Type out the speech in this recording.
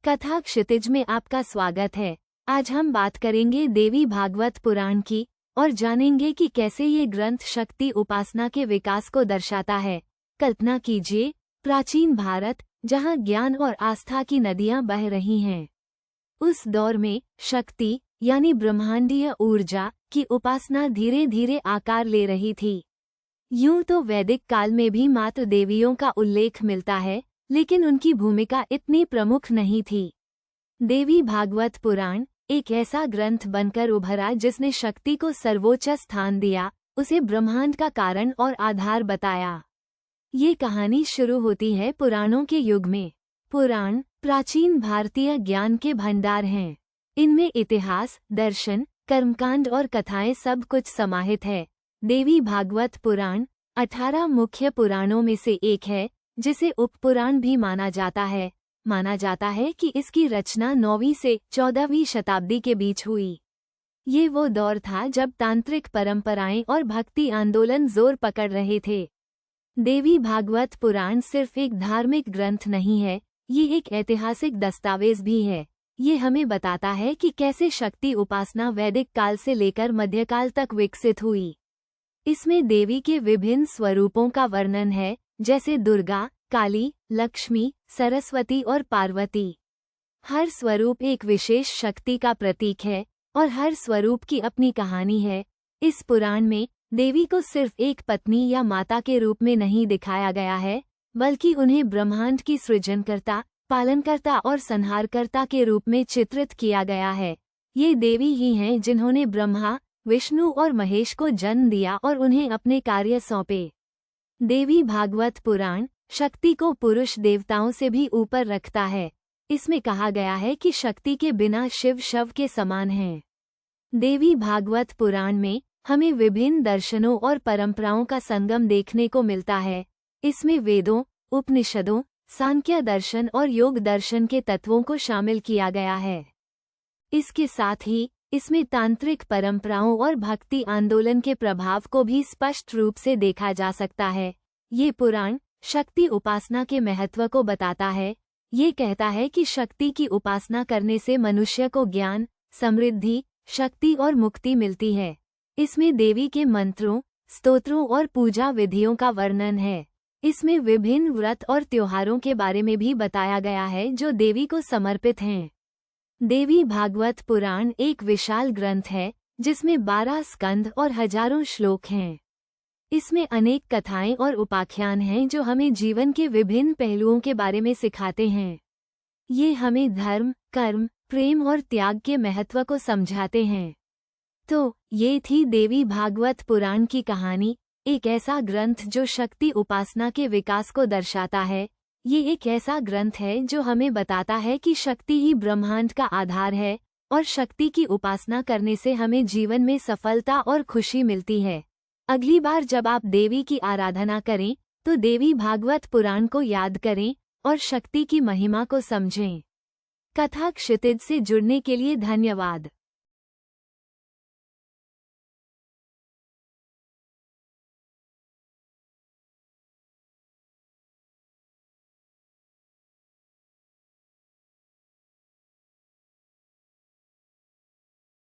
कथा क्षितिज में आपका स्वागत है। आज हम बात करेंगे देवी भागवत पुराण की और जानेंगे कि कैसे ये ग्रंथ शक्ति उपासना के विकास को दर्शाता है। कल्पना कीजिए, प्राचीन भारत जहाँ ज्ञान और आस्था की नदियाँ बह रही हैं। उस दौर में शक्ति यानी ब्रह्मांडीय ऊर्जा की उपासना धीरे धीरे आकार ले रही थी। यूं तो वैदिक काल में भी मात्र देवियों का उल्लेख मिलता है, लेकिन उनकी भूमिका इतनी प्रमुख नहीं थी। देवी भागवत पुराण एक ऐसा ग्रंथ बनकर उभरा जिसने शक्ति को सर्वोच्च स्थान दिया, उसे ब्रह्मांड का कारण और आधार बताया। ये कहानी शुरू होती है पुराणों के युग में। पुराण प्राचीन भारतीय ज्ञान के भंडार हैं। इनमें इतिहास, दर्शन, कर्मकांड और कथाएं सब कुछ समाहित है। देवी भागवत पुराण 18 मुख्य पुराणों में से एक है, जिसे उपपुराण भी माना जाता है। माना जाता है कि इसकी रचना 9वीं से 14वीं शताब्दी के बीच हुई। ये वो दौर था जब तांत्रिक परंपराएं और भक्ति आंदोलन जोर पकड़ रहे थे। देवी भागवत पुराण सिर्फ एक धार्मिक ग्रंथ नहीं है, ये एक ऐतिहासिक दस्तावेज भी है। ये हमें बताता है कि कैसे शक्ति उपासना वैदिक काल से लेकर मध्यकाल तक विकसित हुई। इसमें देवी के विभिन्न स्वरूपों का वर्णन है, जैसे दुर्गा, काली, लक्ष्मी, सरस्वती और पार्वती। हर स्वरूप एक विशेष शक्ति का प्रतीक है और हर स्वरूप की अपनी कहानी है। इस पुराण में देवी को सिर्फ एक पत्नी या माता के रूप में नहीं दिखाया गया है, बल्कि उन्हें ब्रह्मांड की सृजनकर्ता, पालनकर्ता और संहारकर्ता के रूप में चित्रित किया गया है। ये देवी ही हैं जिन्होंने ब्रह्मा, विष्णु और महेश को जन्म दिया और उन्हें अपने कार्य सौंपे। देवी भागवत पुराण शक्ति को पुरुष देवताओं से भी ऊपर रखता है। इसमें कहा गया है कि शक्ति के बिना शिव शव के समान हैं। देवी भागवत पुराण में हमें विभिन्न दर्शनों और परंपराओं का संगम देखने को मिलता है। इसमें वेदों, उपनिषदों, सांख्य दर्शन और योग दर्शन के तत्वों को शामिल किया गया है। इसके साथ ही इसमें तांत्रिक परंपराओं और भक्ति आंदोलन के प्रभाव को भी स्पष्ट रूप से देखा जा सकता है। ये पुराण शक्ति उपासना के महत्व को बताता है। ये कहता है कि शक्ति की उपासना करने से मनुष्य को ज्ञान, समृद्धि, शक्ति और मुक्ति मिलती है। इसमें देवी के मंत्रों, स्तोत्रों और पूजा विधियों का वर्णन है। इसमें विभिन्न व्रत और त्योहारों के बारे में भी बताया गया है जो देवी को समर्पित हैं। देवी भागवत पुराण एक विशाल ग्रंथ है जिसमें 12 स्कंध और हजारों श्लोक हैं। इसमें अनेक कथाएं और उपाख्यान हैं जो हमें जीवन के विभिन्न पहलुओं के बारे में सिखाते हैं। ये हमें धर्म, कर्म, प्रेम और त्याग के महत्व को समझाते हैं। तो ये थी देवी भागवत पुराण की कहानी, एक ऐसा ग्रंथ जो शक्ति उपासना के विकास को दर्शाता है। ये एक ऐसा ग्रंथ है जो हमें बताता है कि शक्ति ही ब्रह्मांड का आधार है और शक्ति की उपासना करने से हमें जीवन में सफलता और खुशी मिलती है। अगली बार जब आप देवी की आराधना करें तो देवी भागवत पुराण को याद करें और शक्ति की महिमा को समझें। कथा क्षितिज से जुड़ने के लिए धन्यवाद।